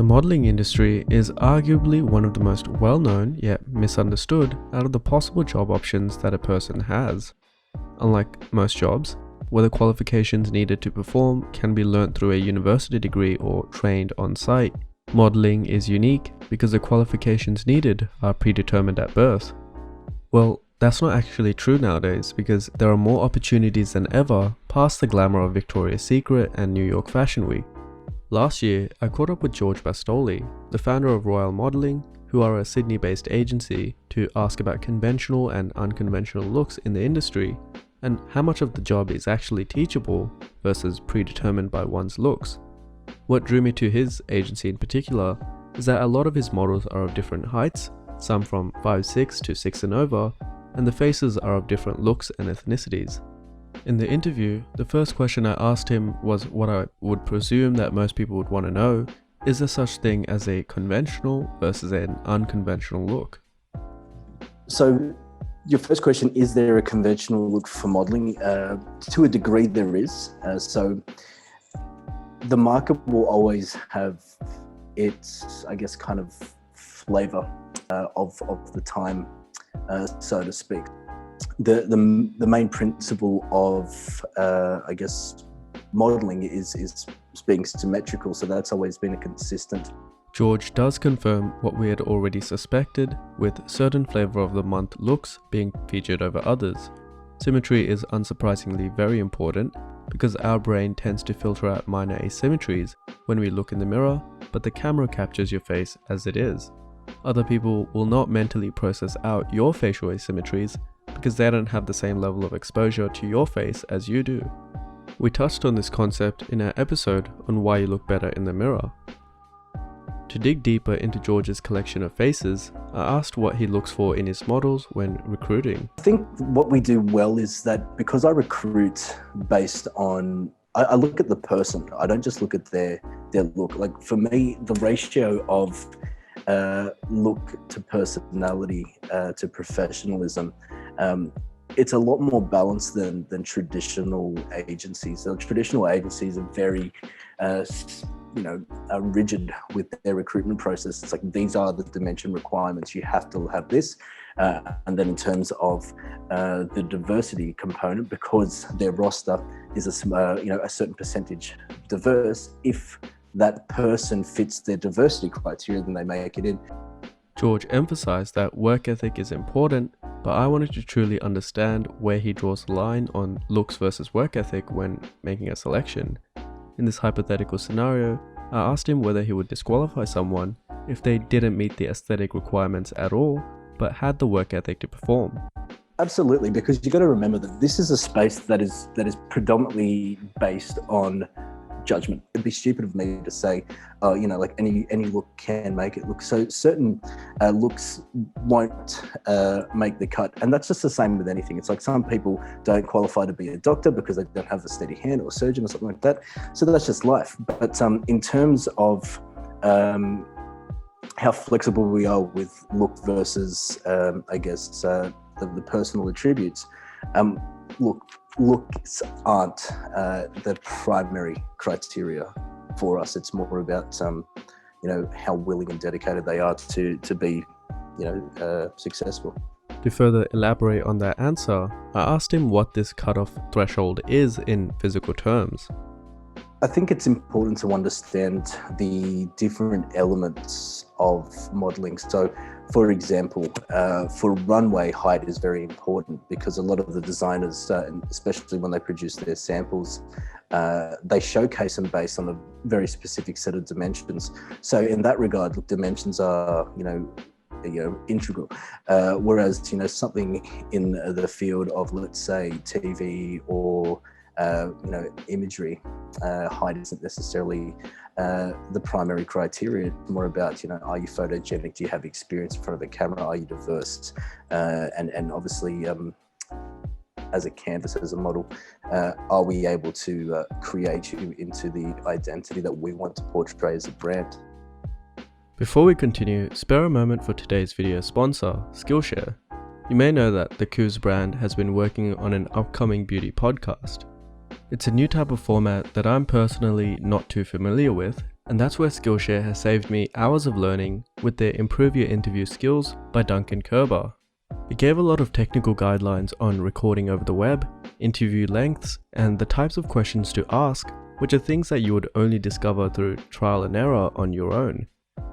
The modeling industry is arguably one of the most well-known yet misunderstood out of the possible job options that a person has. Unlike most jobs, where the qualifications needed to perform can be learnt through a university degree or trained on site, modeling is unique because the qualifications needed are predetermined at birth. Well, that's not actually true nowadays because there are more opportunities than ever past the glamour of Victoria's Secret and New York Fashion Week. Last year, I caught up with George Bastoli, the founder of Royalle Modeling, who are a Sydney-based agency, to ask about conventional and unconventional looks in the industry and how much of the job is actually teachable versus predetermined by one's looks. What drew me to his agency in particular is that a lot of his models are of different heights, some from 5'6" to 6 and over, and the faces are of different looks and ethnicities. In the interview, the first question I asked him was what I would presume that most people would want to know: is there such thing as a conventional versus an unconventional look? So your first question, is there a conventional look for modeling? To a degree there is. So the market will always have its, I guess, kind of flavor of the time, so to speak. The main principle of, I guess, modeling is being symmetrical, so that's always been a consistent. George does confirm what we had already suspected, with certain flavor of the month looks being featured over others. Symmetry is unsurprisingly very important because our brain tends to filter out minor asymmetries when we look in the mirror, but the camera captures your face as it is. Other people will not mentally process out your facial asymmetries because they don't have the same level of exposure to your face as you do. We touched on this concept in our episode on why you look better in the mirror. To dig deeper into George's collection of faces, I asked what he looks for in his models when recruiting. I think what we do well is that because I recruit based on, I look at the person, I don't just look at their look. Like for me, the ratio of look to personality to professionalism, it's a lot more balanced than traditional agencies. So traditional agencies are very rigid with their recruitment process. It's like, these are the dimension requirements, you have to have this. And then in terms of the diversity component, because their roster is a certain percentage diverse, if that person fits their diversity criteria, then they make it in. George emphasized that work ethic is important, but I wanted to truly understand where he draws the line on looks versus work ethic when making a selection. In this hypothetical scenario, I asked him whether he would disqualify someone if they didn't meet the aesthetic requirements at all, but had the work ethic to perform. Absolutely, because you've got to remember that this is a space that is predominantly based on judgment. It'd be stupid of me to say, like any look can make it look. So certain looks won't make the cut, and that's just the same with anything. It's like some people don't qualify to be a doctor because they don't have a steady hand, or a surgeon or something like that. So that's just life. But in terms of how flexible we are with look versus, I guess, the personal attributes, looks aren't the primary criteria for us. It's more about how willing and dedicated they are to be successful. To further elaborate on that answer, I asked him what this cutoff threshold is in physical terms. I think it's important to understand the different elements of modeling. So, for example, for runway, height is very important because a lot of the designers, especially when they produce their samples, they showcase them based on a very specific set of dimensions. So in that regard, dimensions are, integral. Whereas, something in the field of, let's say, TV or imagery, height isn't necessarily the primary criteria. It's more about, are you photogenic? Do you have experience in front of a camera? Are you diverse? And obviously, as a canvas, as a model, are we able to create you into the identity that we want to portray as a brand? Before we continue, spare a moment for today's video sponsor, Skillshare. You may know that the Coos brand has been working on an upcoming beauty podcast. It's a new type of format that I'm personally not too familiar with, And that's where Skillshare has saved me hours of learning with their Improve Your Interview Skills by Duncan Kerber. It gave a lot of technical guidelines on recording over the web, interview lengths, and the types of questions to ask, which are things that you would only discover through trial and error on your own.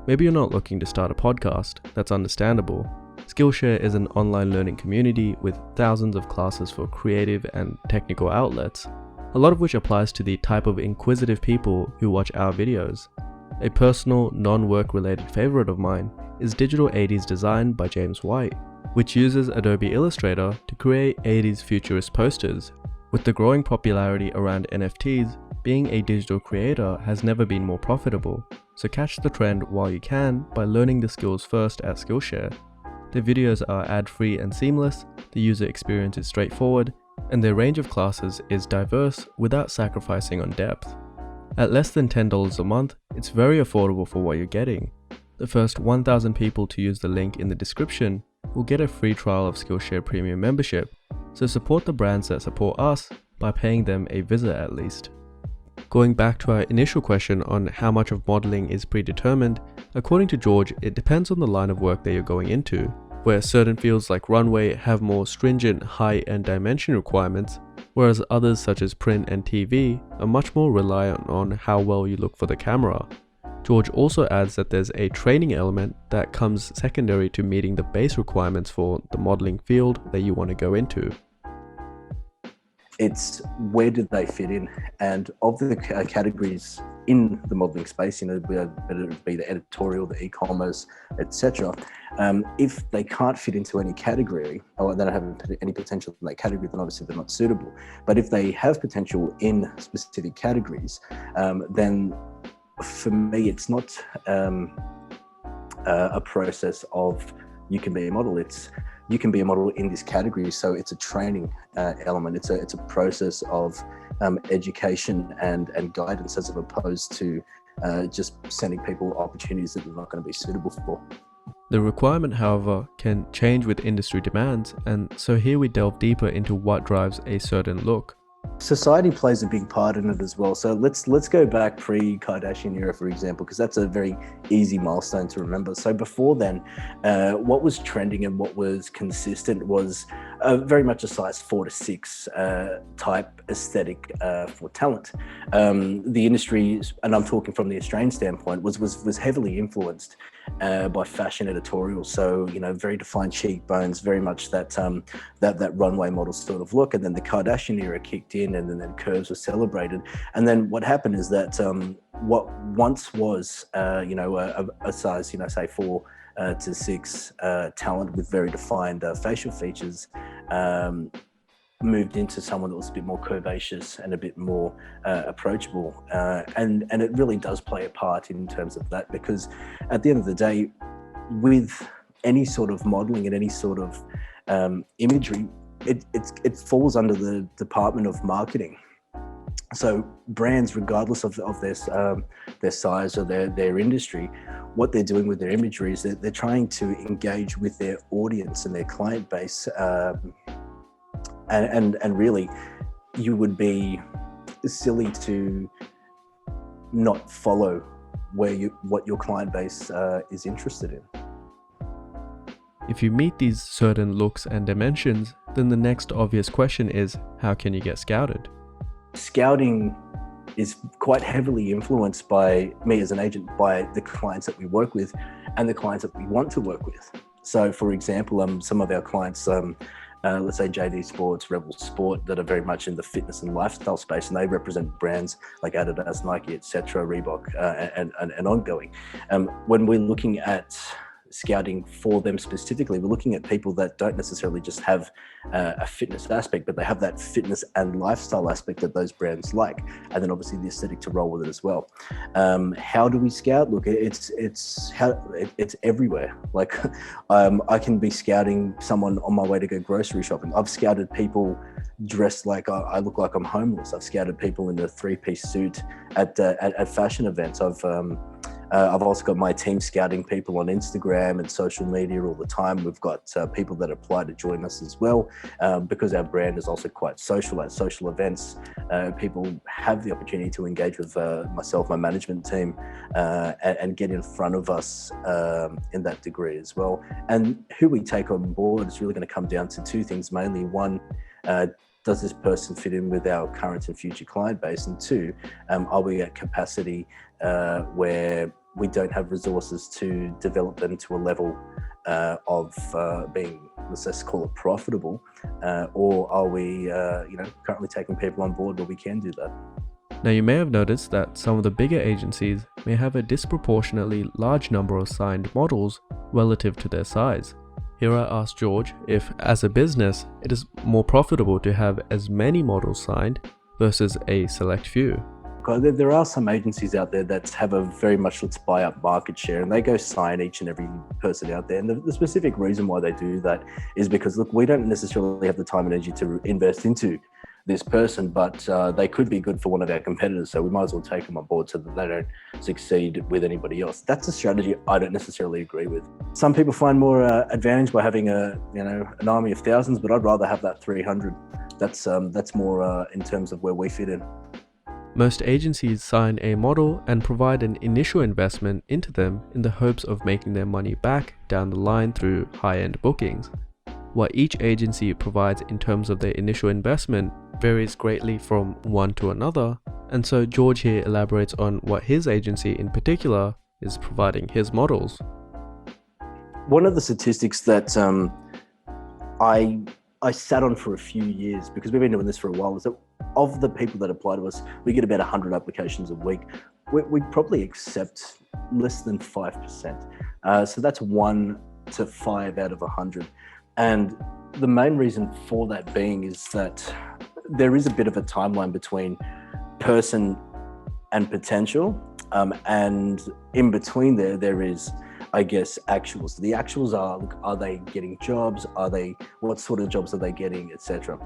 Maybe you're not looking to start a podcast, that's understandable. Skillshare is an online learning community with thousands of classes for creative and technical outlets, a lot of which applies to the type of inquisitive people who watch our videos. A personal, non-work related favorite of mine is Digital 80s Design by James White, which uses Adobe Illustrator to create 80s futurist posters. With the growing popularity around NFTs, being a digital creator has never been more profitable, so catch the trend while you can by learning the skills first at Skillshare. Their videos are ad-free and seamless, the user experience is straightforward, and their range of classes is diverse without sacrificing on depth. At less than $10 a month, it's very affordable for what you're getting. The first 1,000 people to use the link in the description will get a free trial of Skillshare Premium membership, so support the brands that support us by paying them a visit at least. Going back to our initial question on how much of modeling is predetermined, according to George, it depends on the line of work that you're going into, where certain fields like runway have more stringent height and dimension requirements, whereas others such as print and TV are much more reliant on how well you look for the camera. George also adds that there's a training element that comes secondary to meeting the base requirements for the modeling field that you want to go into. It's where do they fit in, and of the categories in the modeling space, whether it be the editorial, the e-commerce, etc. If they can't fit into any category, or they don't have any potential in that category, then obviously they're not suitable. But if they have potential in specific categories, then for me, it's not a process of you can be a model. It's you can be a model in this category. So it's a training element. It's a process of education and guidance, as opposed to just sending people opportunities that they're not going to be suitable for. The requirement, however, can change with industry demands, and so here we delve deeper into what drives a certain look. Society plays a big part in it as well. So let's go back pre-Kardashian era, for example, because that's a very easy milestone to remember. So before then, what was trending and what was consistent was very much a size 4 to 6 type aesthetic for talent. The industry, and I'm talking from the Australian standpoint, was heavily influenced by fashion editorials. So very defined cheekbones, very much that runway model sort of look. And then the Kardashian era kicked in, and then curves were celebrated. And then what happened is that what once was a size say 4 to 6 talent with very defined facial features moved into someone that was a bit more curvaceous and a bit more approachable, and it really does play a part in terms of that, because at the end of the day, with any sort of modeling and any sort of imagery, it falls under the Department of Marketing. So brands, regardless of their size or their industry, what they're doing with their imagery is that they're trying to engage with their audience and their client base, and really, you would be silly to not follow what your client base is interested in. If you meet these certain looks and dimensions, then the next obvious question is, how can you get scouted? Scouting is quite heavily influenced by me as an agent, by the clients that we work with and the clients that we want to work with. So for example, some of our clients, let's say JD Sports, Rebel Sport, that are very much in the fitness and lifestyle space, and they represent brands like Adidas, Nike, etc., Reebok, and ongoing. When we're looking at scouting for them specifically, we're looking at people that don't necessarily just have a fitness aspect, but they have that fitness and lifestyle aspect that those brands like, and then obviously the aesthetic to roll with it as well. How do we scout? Look, it's everywhere. Like I can be scouting someone on my way to go grocery shopping. I've scouted people dressed like I look like I'm homeless. I've scouted people in a 3-piece suit at fashion events. I've also got my team scouting people on Instagram and social media all the time. We've got people that apply to join us as well, because our brand is also quite social. At social events, people have the opportunity to engage with myself, my management team, and get in front of us in that degree as well. And who we take on board is really going to come down to two things mainly. One, does this person fit in with our current and future client base? And two, are we at capacity where we don't have resources to develop them to a level of being, let's just call it profitable, or are we currently taking people on board where we can do that? Now, you may have noticed that some of the bigger agencies may have a disproportionately large number of signed models relative to their size. Here I asked George if, as a business, it is more profitable to have as many models signed versus a select few. There are some agencies out there that have a very much let's buy up market share, and they go sign each and every person out there. And the specific reason why they do that is because, look, we don't necessarily have the time and energy to invest into this person, but they could be good for one of our competitors, so we might as well take them on board so that they don't succeed with anybody else. That's a strategy I don't necessarily agree with. Some people find more advantage by having an army of thousands, but I'd rather have that 300. That's more in terms of where we fit in. Most agencies sign a model and provide an initial investment into them in the hopes of making their money back down the line through high-end bookings. What each agency provides in terms of their initial investment varies greatly from one to another, and so George here elaborates on what his agency in particular is providing his models. One of the statistics that I sat on for a few years, because we've been doing this for a while, is that of the people that apply to us, we get about 100 applications a week. We probably accept less than 5%. So that's 1 to 5 out of 100. And the main reason for that being is that there is a bit of a timeline between person and potential. And in between there is, I guess, actuals. The actuals are they getting jobs? What sort of jobs are they getting, etc.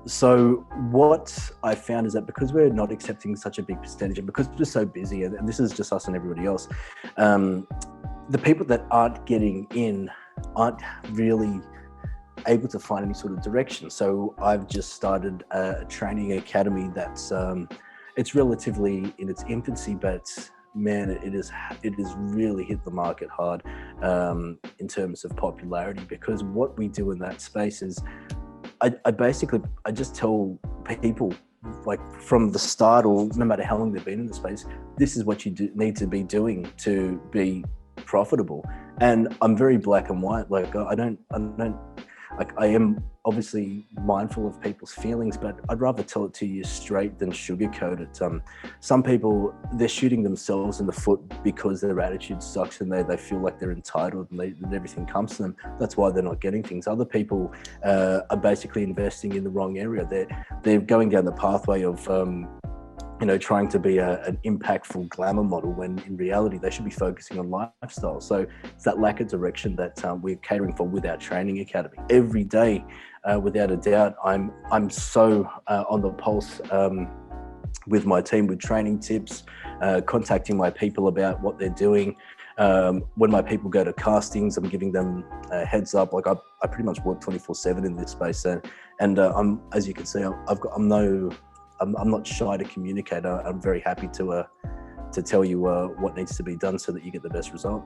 So what I found is that because we're not accepting such a big percentage, and because we're so busy, and this is just us and everybody else, the people that aren't getting in aren't really able to find any sort of direction. So I've just started a training academy that's it's relatively in its infancy, but man, it has really hit the market hard in terms of popularity, because what we do in that space is I just tell people, like, from the start, or no matter how long they've been in the space, this is what you need to be doing to be profitable. And I'm very black and white. Like, I am obviously mindful of people's feelings, but I'd rather tell it to you straight than sugarcoat it. Some people, they're shooting themselves in the foot because their attitude sucks and they feel like they're entitled and everything comes to them. That's why they're not getting things. Other people are basically investing in the wrong area. They're going down the pathway of trying to be an impactful glamour model, when in reality they should be focusing on lifestyle. So it's that lack of direction that we're catering for with our training academy. Every day, without a doubt, I'm so on the pulse with my team with training tips, contacting my people about what they're doing. When my people go to castings, I'm giving them a heads up. Like, I pretty much work 24/7 in this space, and I'm, as you can see, I'm not shy to communicate. I'm very happy to tell you what needs to be done so that you get the best result.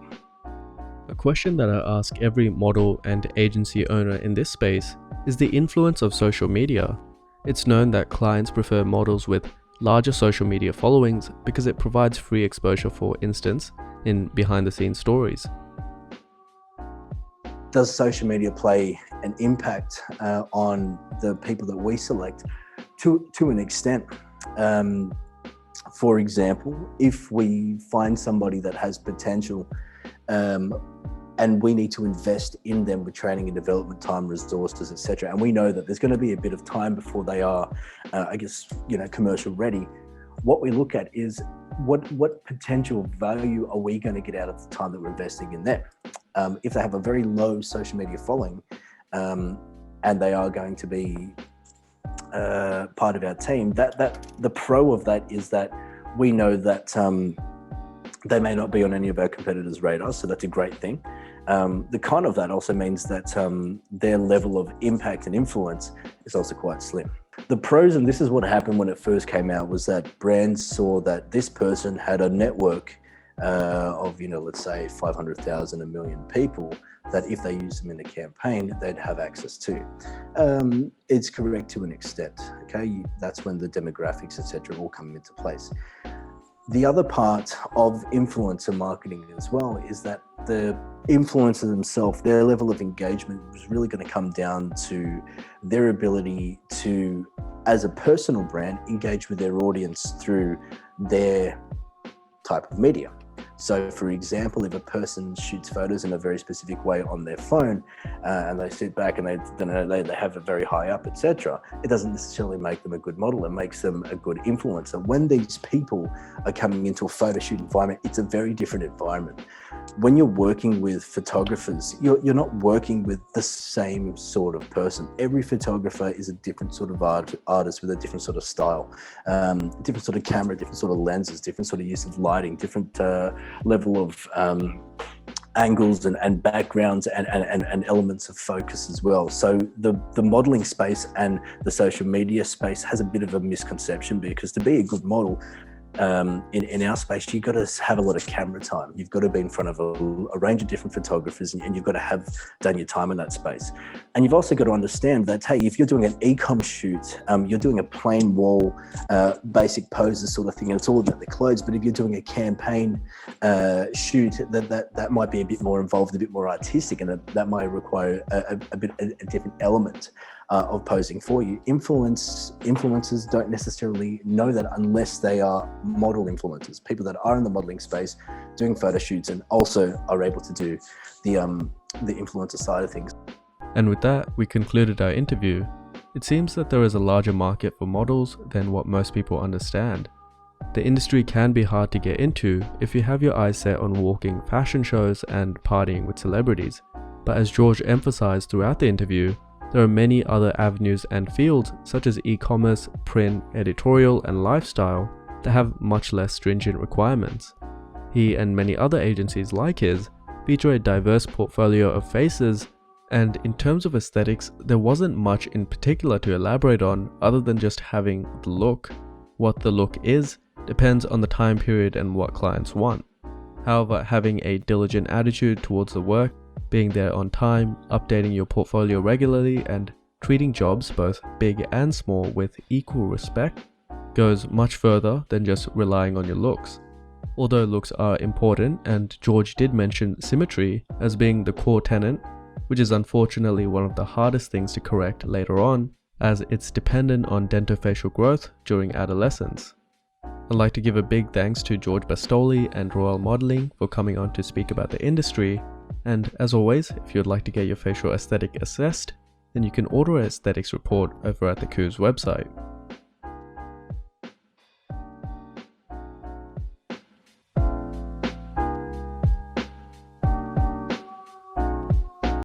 A question that I ask every model and agency owner in this space is the influence of social media. It's known that clients prefer models with larger social media followings because it provides free exposure, for instance, in behind-the-scenes stories. Does social media play an impact on the people that we select? To an extent. For example, if we find somebody that has potential and we need to invest in them with training and development time, resources, etc., and we know that there's going to be a bit of time before they are, commercial ready, what we look at is what potential value are we going to get out of the time that we're investing in them. If they have a very low social media following and they are going to be part of our team, that the pro of that is that we know that They may not be on any of our competitors' radars, so that's a great thing. The con of that also means that their level of impact and influence is also quite slim. The pros, and this is what happened when it first came out, was that brands saw that this person had a network of, let's say 500,000, 1 million people that if they use them in a campaign, they'd have access to. It's correct to an extent, okay? That's when the demographics, etc., all come into place. The other part of influencer marketing as well is that the influencer themselves, their level of engagement is really going to come down to their ability to, as a personal brand, engage with their audience through their type of media. So for example, if a person shoots photos in a very specific way on their phone and they sit back and they have it very high up, etc., it doesn't necessarily make them a good model. It makes them a good influencer. When these people are coming into a photo shoot environment, it's a very different environment. When you're working with photographers, you're not working with the same sort of person. Every photographer is a different sort of artist with a different sort of style, different sort of camera, different sort of lenses, different sort of use of lighting, different level of angles and backgrounds and elements of focus as well. So the modeling space and the social media space has a bit of a misconception, because to be a good model, in our space, you've got to have a lot of camera time. You've got to be in front of a range of different photographers, and you've got to have done your time in that space. And you've also got to understand that, hey, if you're doing an e-com shoot, you're doing a plain wall, basic poses sort of thing, and it's all about the clothes. But if you're doing a campaign shoot, that might be a bit more involved, a bit more artistic, and that might require a different element of posing for you. Influencers don't necessarily know that unless they are model influencers, people that are in the modeling space doing photo shoots and also are able to do the influencer side of things. And with that, we concluded our interview. It seems that there is a larger market for models than what most people understand. The industry can be hard to get into if you have your eyes set on walking fashion shows and partying with celebrities. But as George emphasized throughout the interview, there are many other avenues and fields such as e-commerce, print, editorial, and lifestyle that have much less stringent requirements. He and many other agencies like his feature a diverse portfolio of faces, and in terms of aesthetics, there wasn't much in particular to elaborate on other than just having the look. What the look is depends on the time period and what clients want. However, having a diligent attitude towards the work, being there on time, updating your portfolio regularly, and treating jobs, both big and small, with equal respect goes much further than just relying on your looks. Although looks are important, and George did mention symmetry as being the core tenet, which is unfortunately one of the hardest things to correct later on, as it's dependent on dentofacial growth during adolescence. I'd like to give a big thanks to George Bastoli and Royalle Modeling for coming on to speak about the industry. And as always, if you'd like to get your facial aesthetic assessed, then you can order an aesthetics report over at the Coos website.